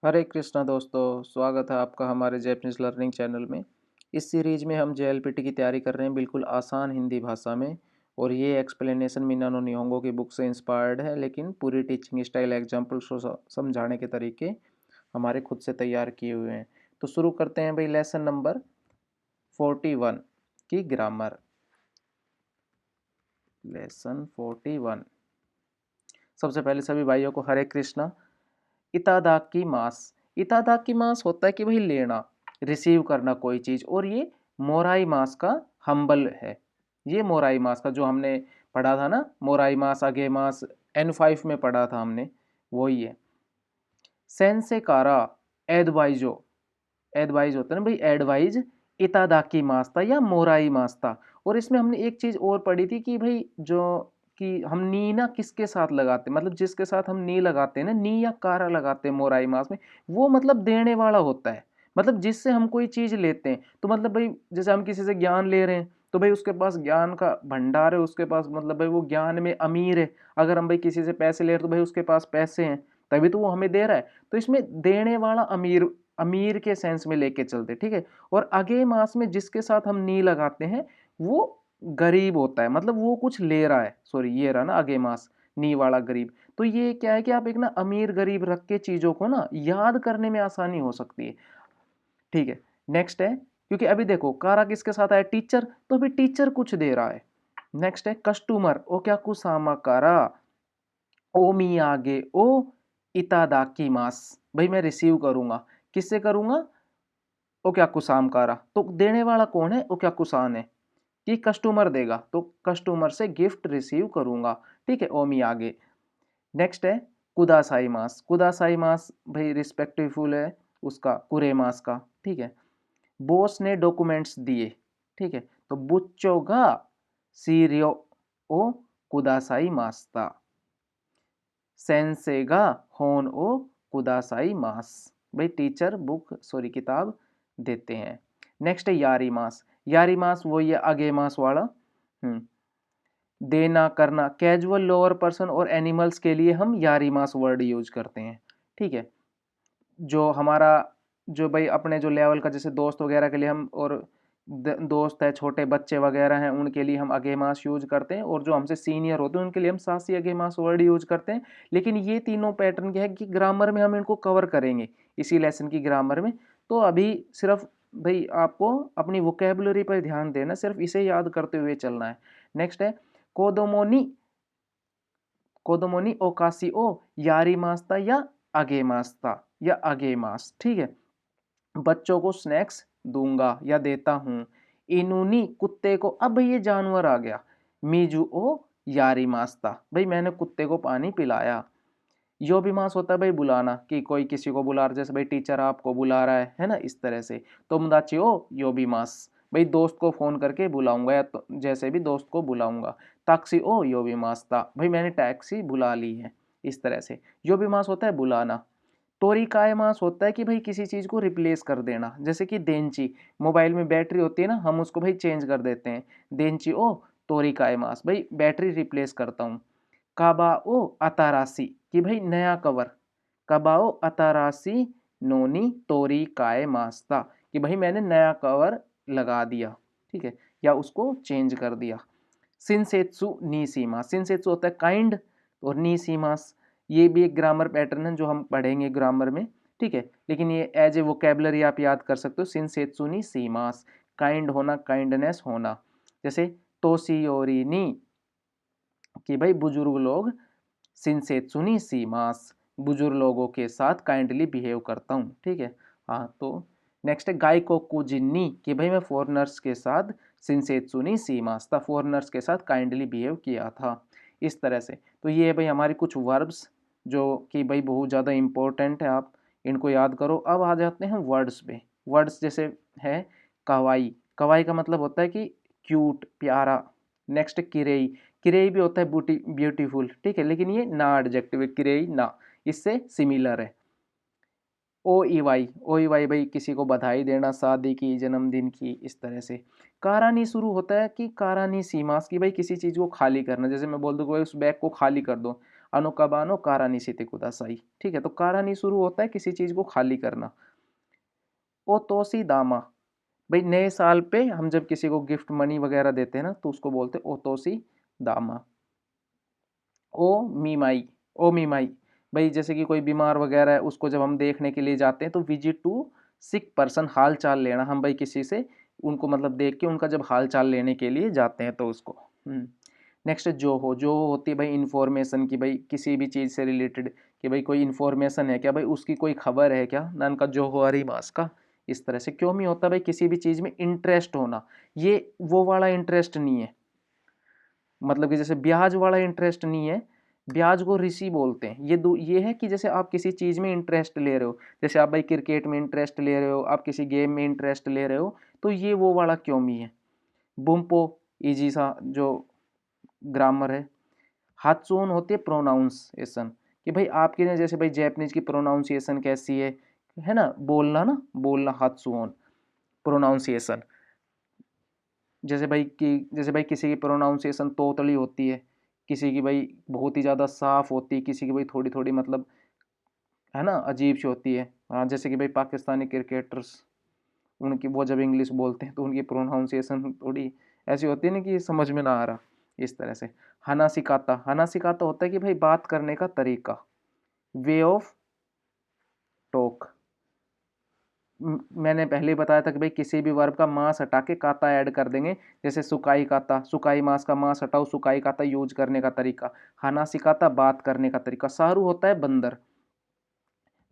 हरे कृष्णा दोस्तों, स्वागत है आपका हमारे जैपनीज लर्निंग चैनल में। इस सीरीज में हम जेएलपीटी की तैयारी कर रहे हैं बिल्कुल आसान हिंदी भाषा में। और ये एक्सप्लेनेशन मिनानो निहोंगो की बुक से इंस्पायर्ड है, लेकिन पूरी टीचिंग स्टाइल एग्जाम्पल समझाने के तरीके हमारे खुद से तैयार किए हुए हैं। तो शुरू करते हैं भाई लेसन नंबर 41 की ग्रामर। लेसन 41। सबसे पहले सभी भाइयों को हरे कृष्णा। इतादाकी मास। इतादाकी मास होता है कि भाई लेना, रिसीव करना कोई चीज। और ये मोराई मास का हम्बल है। ये मोराई मास का जो हमने पढ़ा था ना, मोराई मास आगे मास N5 में पढ़ा था हमने, वही है। सेंसे कारा एडवाइजो। एडवाइज होता है ना भाई, एडवाइज इतादाकी मास्ता या मोराई मास्ता। और इसमें हमने एक चीज और पढ़ी थी कि भाई जो कि हम नी ना किसके साथ लगाते, मतलब जिसके साथ हम नी लगाते हैं ना, नी या कारा लगाते हैं मोराई मास में, वो मतलब देने वाला होता है। मतलब जिससे हम कोई चीज लेते हैं, तो मतलब भाई जैसे हम किसी से ज्ञान ले रहे हैं, तो भाई उसके पास ज्ञान का भंडार है, उसके पास मतलब भाई वो ज्ञान में अमीर है। अगर हम भाई किसी से पैसे ले रहे हैं, तो भाई उसके पास पैसे हैं, तभी तो वो हमें दे रहा है। तो इसमें देने वाला अमीर, अमीर के सेंस में लेके चलते, ठीक है। और अगे मास में जिसके साथ हम नी लगाते हैं, वो गरीब होता है, मतलब वो कुछ ले रहा है। सॉरी, ये रहा ना अगे मास, नी वाला गरीब। तो ये क्या है कि आप एक ना अमीर गरीब रख के चीजों को ना याद करने में आसानी हो सकती है, ठीक है। नेक्स्ट है, क्योंकि अभी देखो कारा किसके साथ आया, टीचर, तो अभी टीचर कुछ दे रहा है। नेक्स्ट है कस्टमर, ओ क्या कुसामा कारा ओ मी आगे ओ इतादाकी मास। भाई मैं रिसीव करूंगा, किससे करूंगा, ओक्याकुसामकारा। तो देने वाला कौन है, ओक्याकुसान है, कि कस्टमर देगा, तो कस्टमर से गिफ्ट रिसीव करूंगा, ठीक है, ओमी आगे। नेक्स्ट है कुदासाई मास। कुदासाई मास भाई रिस्पेक्टफुल है उसका, कुरे मास का, ठीक है। बॉस ने डॉक्यूमेंट्स दिए, ठीक है, तो बुच्चोगा सीरियो ओ कुदासाई मास्ता। सेंसेगा होन ओ कुदासाई मास। भाई टीचर बुक सॉरी किताब देते हैं। नेक्स्ट है यारी मास। यारी मास वही है आगे मास वाला। देना करना, कैजुअल लोअर पर्सन और एनिमल्स के लिए हम यारी मास वर्ड यूज करते हैं, ठीक है। जो हमारा, जो भाई अपने जो लेवल का, जैसे दोस्त वगैरह के लिए हम, और दोस्त है, छोटे बच्चे वगैरह हैं, उनके लिए हम अगेमास यूज करते हैं। और जो हमसे सीनियर होते हैं उनके लिए हम सासी अगेमास वर्ड यूज करते हैं। लेकिन ये तीनों पैटर्न क्या है कि ग्रामर में हम इनको कवर करेंगे इसी लेसन की ग्रामर में। तो अभी सिर्फ भाई आपको अपनी वोकेबुलरी पर ध्यान देना, सिर्फ इसे याद करते हुए चलना है। नेक्स्ट है कोदोमोनी। कोदोमोनी ओकासी ओ यारी मास्ता या आगे मास्ता या आगे मास, ठीक है। बच्चों को स्नैक्स दूंगा या देता हूँ। इनूनी कुत्ते को, अब ये जानवर आ गया, मीजू ओ यारी मास्ता, भाई मैंने कुत्ते को पानी पिलाया। यो भी मास होता है भाई बुलाना, कि कोई किसी को बुला रहा, जैसे भाई टीचर आपको बुला रहा है ना, इस तरह से। तोमदाची ओ यो भी मास, भाई दोस्त को फोन करके बुलाऊंगा, या तो जैसे भी दोस्त को बुलाऊंगा। ताक्सी ओ यो भी मास्ता, भाई मैंने टैक्सी बुला ली है, इस तरह से। यो भी मास होता है बुलाना। तोरिकाए मास होता है कि भाई किसी चीज को रिप्लेस कर देना, जैसे कि देंची, मोबाइल में बैटरी होती है ना, हम उसको भाई चेंज कर देते हैं। देंची ओ तोरिकाए मास, भाई बैटरी रिप्लेस करता हूँ। काबाओ अतारासी, कि भाई नया कवर। कबाओ अतारासी नोनी तोरी काय मास्ता, कि भाई मैंने नया कवर लगा दिया, ठीक है, या उसको चेंज कर दिया। सिंसेत्सु नीसीमा, सिंसेत्सु होता है काइंड, और नीसीमास ये भी एक ग्रामर पैटर्न है जो हम पढ़ेंगे ग्रामर में, ठीक है। लेकिन ये एज ए वोकेबलरी आप याद कर सकते हो, सिंसेत्सु नीसीमास, काइंड होना, काइंडनेस होना। जैसे तोसियोरी नी, कि भाई बुजुर्ग लोग, सिंसेत्सुनी सीमास, बुजुर्ग लोगों के साथ काइंडली बिहेव करता हूँ, ठीक है। हाँ, तो नेक्स्ट है गाय को कुजिन्नी, कि भाई मैं फॉरनर्स के साथ, सिंसेत्सुनी सीमास था, फॉरनर्स के साथ काइंडली बिहेव किया था, इस तरह से। तो ये है भाई हमारी कुछ वर्ब्स जो कि भाई बहुत ज़्यादा इंपॉर्टेंट है, आप इनको याद करो। अब आ जाते हैं वर्ड्स पे। वर्ड्स जैसे है कवाई। कवाई का मतलब होता है कि क्यूट, प्यारा। नेक्स्ट किरेई। किरेई भी होता है ब्यूटीफुल, ठीक है, लेकिन ये ना एडजेक्टिव है, किरेई ना, इससे सिमिलर है। ओ ई वाई, ओ ई वाई भाई किसी को बधाई देना, शादी की, जन्मदिन की, इस तरह से। कारानी शुरू होता है कि कारानी सीमास, की भाई किसी चीज़ को खाली करना, जैसे मैं बोल दूँ भाई उस बैग को खाली कर दो। अनुकबानो कारानिशिते कुदासाई। ठीक है, तो कारानी शुरू होता है किसी चीज को खाली करना। ओतोसी दामा, भाई नए साल पे हम जब किसी को गिफ्ट मनी वगैरह देते हैं ना तो उसको बोलते हैं ओतोसी दामा। ओ मीमाई, ओ मीमाई, भाई जैसे कि कोई बीमार वगैरह है उसको जब हम देखने के लिए जाते हैं तो विजिट टू सिक पर्सन, हाल चाल लेना, हम भाई किसी से उनको मतलब देख के उनका जब हाल चाल लेने के लिए जाते हैं तो उसको। नेक्स्ट जो हो, जो होती है भाई इंफॉर्मेशन की, भाई किसी भी चीज़ से रिलेटेड कि भाई कोई इंफॉर्मेशन है क्या, भाई उसकी कोई खबर है क्या, नान का जो हो हरी मास का। इस तरह से क्यों नहीं होता भाई किसी भी चीज़ में इंटरेस्ट होना, ये वो वाला इंटरेस्ट नहीं है, मतलब कि जैसे ब्याज वाला इंटरेस्ट नहीं है, ब्याज को ऋषि बोलते हैं। ये है कि जैसे आप किसी चीज़ में इंटरेस्ट ले रहे हो, जैसे आप भाई क्रिकेट में इंटरेस्ट ले रहे हो, आप किसी गेम में इंटरेस्ट ले रहे हो, तो ये वो वाला क्यों है। बुम्पो इजी सा जो ग्रामर है। हात्सुन होती है प्रोनाउंसिएशन, कि भाई आपके लिए जैसे भाई जैपनीज की प्रोनाउंसिएशन कैसी है ना, बोलना हात्सुन प्रोनाउंसिएशन। जैसे भाई किसी की प्रोनाउंसिएशन तोतली होती है, किसी की भाई बहुत ही ज़्यादा साफ होती है, किसी की भाई थोड़ी थोड़ी मतलब है ना अजीब सी होती है। हाँ, जैसे कि भाई पाकिस्तानी क्रिकेटर्स, उनकी वो जब इंग्लिश बोलते हैं तो उनकी प्रोनाउंसिएशन थोड़ी ऐसी होती है ना कि समझ में ना आ रहा। इस तरह से हना सिकाता, हना सिकाता होता है कि भाई बात करने का तरीका, वे ऑफ टॉक। मैंने पहले ही बताया था कि भाई किसी भी वर्ब का मास हटा के काता ऐड कर देंगे, जैसे सुकाई काता, सुकाई मास का मास हटाओ, सुकाई काता यूज करने का तरीका, हना सिकाता बात करने का तरीका। सारू होता है बंदर,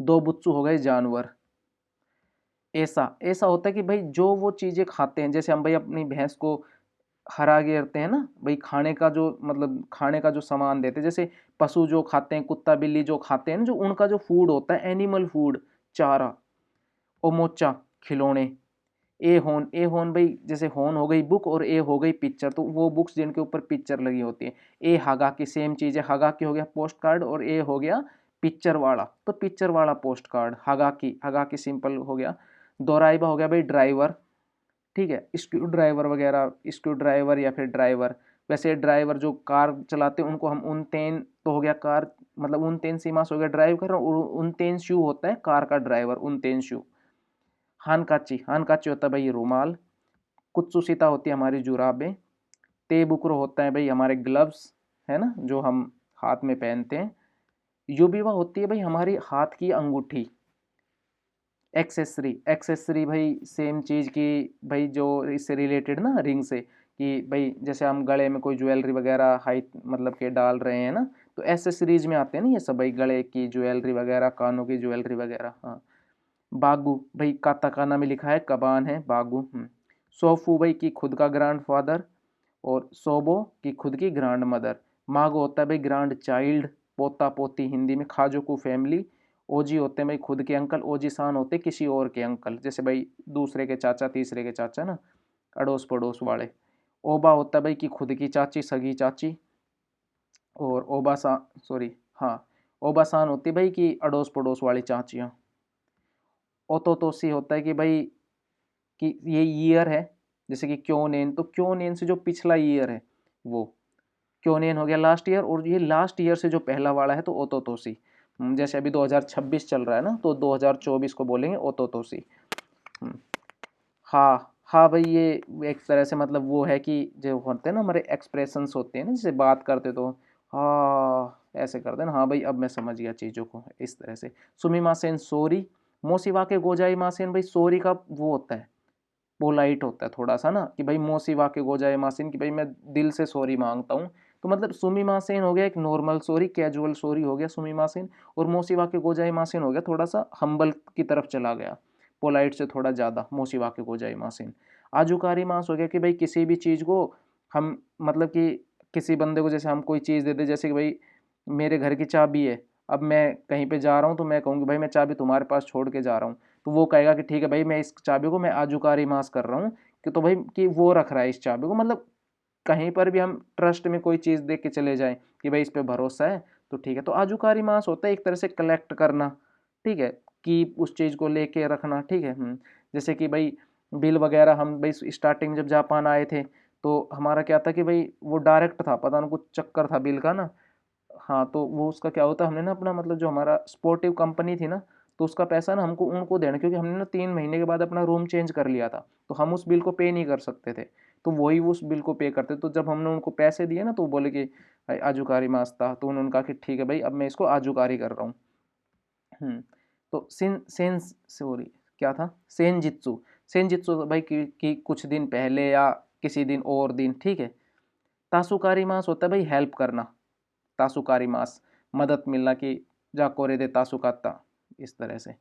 दो बुच्चू हो गए जानवर। ऐसा ऐसा होता है कि भाई जो वो चीजें खाते हैं, जैसे हम भाई अपनी भैंस को हरा घेरते हैं ना भाई, खाने का जो मतलब खाने का जो सामान देते हैं, जैसे पशु जो खाते हैं, कुत्ता बिल्ली जो खाते हैं, जो उनका जो फूड होता है एनिमल फूड, चारा। ओमोचा खिलौने। ए होन भाई जैसे होन हो गई बुक और ए हो गई पिक्चर, तो वो बुक्स जिनके ऊपर पिक्चर लगी होती है। ए हगा की सेम चीज है, हगा की हो गया पोस्ट कार्ड और ए हो गया पिक्चर वाला, तो पिक्चर वाला पोस्ट कार्ड हगा की सिंपल हो गया। दोराइबा हो गया भाई ड्राइवर, ठीक है, स्क्रू ड्राइवर वगैरह, स्क्रू ड्राइवर या फिर ड्राइवर। वैसे ड्राइवर जो कार चलाते हैं उनको हम उन तेन तो हो गया कार, मतलब उन तेन सीमास हो गया ड्राइव कर रहा हूँ, उन तेन शू होता है कार का ड्राइवर, उन तेन शू। हानकाची होता है भाई रुमाल। कुत्सुसिता होती है हमारी जुराबें। तेबुकरो होता है भाई हमारे ग्लव्स, है ना, जो हम हाथ में पहनते हैं। युबिवा होती है भाई हमारी हाथ की अंगूठी। एक्सेसरी भाई सेम चीज की, भाई जो इससे रिलेटेड ना रिंग से, कि भाई जैसे हम गले में कोई ज्वेलरी वगैरह हाई मतलब के डाल रहे हैं ना, तो एसेसरीज में आते हैं ना ये सब, भाई गले की ज्वेलरी वगैरह, कानों की ज्वेलरी वगैरह। हाँ, बागु भाई काताकाना में लिखा है कबान है बागु। सोफू भाई की खुद का ग्रैंड फादर, और सोबो की खुद की ग्रैंड मदर। मागो होता है भाई ग्रैंड चाइल्ड, पोता पोती हिंदी में। खाजोकू फैमिली। ओजी होते हैं भाई खुद के अंकल, ओजी सान होते किसी और के अंकल, जैसे भाई दूसरे के चाचा तीसरे के चाचा ना, अड़ोस पड़ोस वाले। ओबा होता है भाई कि खुद की चाची सगी चाची, और ओबासा सॉरी हाँ, ओबासान होती है भाई कि अड़ोस पड़ोस वाली चाचियाँ। ओतोतोसी होता है कि भाई कि ये ईयर है, जैसे कि क्योनेन, तो क्योनेन से जो पिछला ईयर है वो क्योनेन हो गया लास्ट ईयर, और ये लास्ट ईयर से जो पहला वाला है तो ओतोतोसी। जैसे अभी 2026 चल रहा है ना, तो 2024 को बोलेंगे ओतोतोसी। हाँ हाँ भाई, ये एक तरह से मतलब वो है कि जो होते हैं ना हमारे एक्सप्रेशंस होते हैं ना, जैसे बात करते तो हाँ ऐसे करते हैं ना, हाँ भाई अब मैं समझ गया चीज़ों को, इस तरह से। सुमिमासेन सॉरी। मोसिवा के गोजाई मासेन, भाई सॉरी का वो होता है पोलाइट होता है थोड़ा सा ना, कि भाई मोसिवा के गोजाई मासेन, कि भाई मैं दिल से सॉरी मांगता हूँ। तो मतलब सुमी मासेन हो गया एक नॉर्मल सॉरी, कैजुअल सॉरी हो गया सुमी मासेन, और मोसिवा के गोजाई मासेन हो गया थोड़ा सा हम्बल की तरफ चला गया, पोलाइट से थोड़ा ज़्यादा, मोसिवा के गोजाई मासेन। आजुकारी मास हो गया कि भाई किसी भी चीज़ को हम मतलब कि किसी बंदे को जैसे हम कोई चीज़ देते, जैसे कि भाई मेरे घर की चाबी है, अब मैं कहीं पे जा रहा हूँ तो मैं कहूँगी भाई मैं चाबी तुम्हारे पास छोड़ के जा रहा हूँ, तो वो कहेगा कि ठीक है भाई मैं इस चाबी को मैं आजुकारी मास कर रहा हूँ, कि तो भाई कि वो रख रहा है इस चाबी को, मतलब कहीं पर भी हम ट्रस्ट में कोई चीज़ देख के चले जाएं कि भाई इस पे भरोसा है तो ठीक है। तो आजुकारी मास होता है एक तरह से कलेक्ट करना, ठीक है, कि उस चीज़ को लेके रखना, ठीक है। जैसे कि भाई बिल वगैरह, हम भाई स्टार्टिंग जब जापान आए थे तो हमारा क्या था कि भाई वो डायरेक्ट था, पता नहीं कुछ चक्कर था बिल का ना, हाँ, तो वो उसका क्या होता है, हमने ना अपना मतलब जो हमारा स्पोर्टिव कंपनी थी ना, तो उसका पैसा ना हमको उनको देना, क्योंकि हमने ना 3 महीने के बाद अपना रूम चेंज कर लिया था, तो हम उस बिल को पे नहीं कर सकते थे, तो वही उस बिल को पे करते। तो जब हमने उनको पैसे दिए ना, तो वो बोले कि भाई आजुकारी मास्ता, तो उन्होंने कहा कि ठीक है भाई, अब मैं इसको आजुकारी कर रहा हूँ। तो सेंस सॉरी, क्या था, सेनजित्सु। सेनजित्सु भाई कि कुछ दिन पहले या किसी दिन और दिन, ठीक है। तासुकारी मास होता है भाई हेल्प करना, तासुकारी मास मदद मिलना, कि जा कोरे दे तासुकाता, इस तरह से।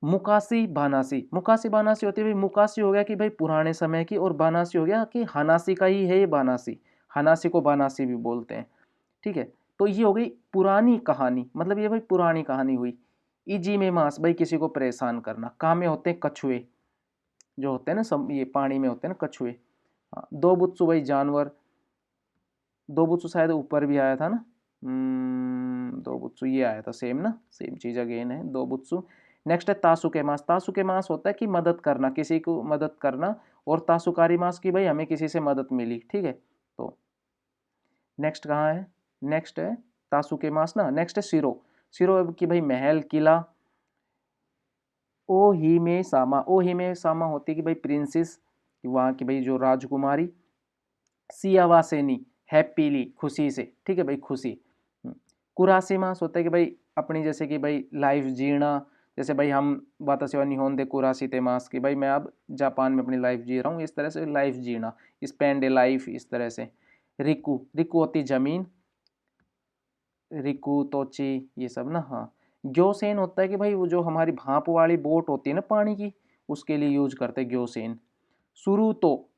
मुकासी बानासी, मुकासी बानासी होती है भाई, मुकासी हो गया कि भाई पुराने समय की, और बानासी हो गया कि हनासी का ही है ये बानासी, हनासी को बानासी भी बोलते हैं, ठीक है। तो ये हो गई पुरानी कहानी, मतलब ये भाई पुरानी कहानी हुई। इजी में मास भाई किसी को परेशान करना, काम में होते हैं कछुए, जो होते हैं ना सब, ये पानी में होते हैं ना कछुए। हाँ, दो बुत्सु भाई जानवर, दो बुत्सु शायद ऊपर भी आया था ना, दो बुत्सु ये आया था, सेम ना, सेम चीज अगेन है, दो बुत्सु। नेक्स्ट है तासुके मास। तासुके मास होता है कि मदद करना, किसी को मदद करना, और तासुकारी मास की भाई हमें किसी से मदद मिली, ठीक है। तो नेक्स्ट कहाँ है, नेक्स्ट है तासुके मास ना, नेक्स्ट है शिरो। शिरो की भाई महल किला। ओ ही में सामा, ओ ही में सामा होती है कि भाई प्रिंसेस, वहाँ की भाई जो राजकुमारी। सियावासेनी हैप्पीली, खुशी से, ठीक है भाई, खुशी। कुरासीमास होता है कि भाई अपनी, जैसे कि भाई लाइफ जीना, जैसे भाई हम वातासी वा निहोन दे कुरासीते मास की, भाई मैं अब जापान में अपनी लाइफ जी रहा हूँ, इस तरह से लाइफ जीना, स्पेंड ए लाइफ, इस तरह से। रिकू, रिकू होती जमीन, रिकू तोची, ये सब ना, हाँ। ग्योसेन होता है कि भाई वो जो हमारी भाप वाली बोट होती है ना पानी की, उसके लिए यूज करते हैं ग्योसेन। शुरू तो,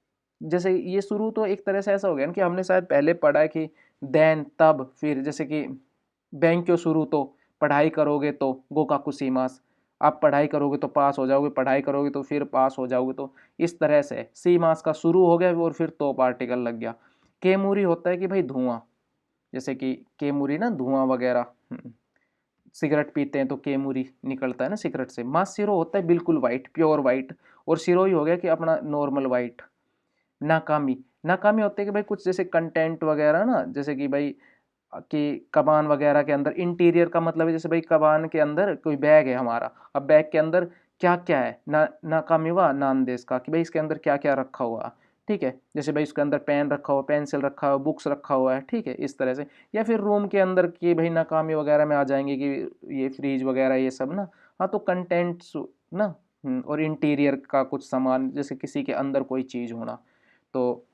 जैसे ये शुरू तो एक तरह से ऐसा हो गया ना कि हमने शायद पहले पढ़ा है कि देन तब फिर, जैसे कि बैंक क्यों शुरू तो, पढ़ाई करोगे तो गोकाकुसीमास, आप पढ़ाई करोगे तो पास हो जाओगे, पढ़ाई करोगे तो फिर पास हो जाओगे, तो इस तरह से सी मास का शुरू हो गया और फिर तो पार्टिकल लग गया। केमुरी होता है कि भाई धुआं, जैसे कि केमुरी ना, धुआं वगैरह, सिगरेट पीते हैं तो केमुरी निकलता है ना सिगरेट से। मास सिरो होता है बिल्कुल वाइट, प्योर वाइट, और सिरो ही हो गया कि अपना नॉर्मल वाइट। नाकामी, नाकामी होते हैं कि भाई कुछ जैसे कंटेंट वगैरह ना, जैसे कि भाई कि कबान वगैरह के अंदर इंटीरियर का मतलब है, जैसे भाई कबान के अंदर कोई बैग है हमारा, अब बैग के अंदर क्या क्या है ना, नाकामी हुआ नान देश का, कि भाई इसके अंदर क्या क्या रखा हुआ, ठीक है। जैसे भाई उसके अंदर पेन रखा हुआ, पेंसिल रखा हुआ, बुक्स रखा हुआ है, ठीक है, इस तरह से। या फिर रूम के अंदर की भाई नाकामी वगैरह में आ जाएंगे कि ये फ्रिज वगैरह ये सब ना। हाँ, तो कंटेंट्स ना, और इंटीरियर का कुछ सामान, जैसे किसी के अंदर कोई चीज़ होना। तो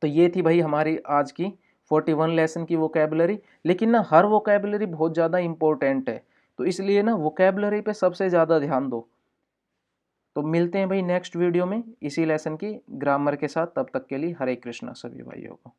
ये थी भाई हमारी आज की 41 लेसन की वोकेबलरी। लेकिन ना हर वोकेबलरी बहुत ज़्यादा इंपॉर्टेंट है, तो इसलिए ना वोकेबलरी पे सबसे ज़्यादा ध्यान दो। तो मिलते हैं भाई नेक्स्ट वीडियो में इसी लेसन की ग्रामर के साथ, तब तक के लिए हरे कृष्णा सभी भाइयों को।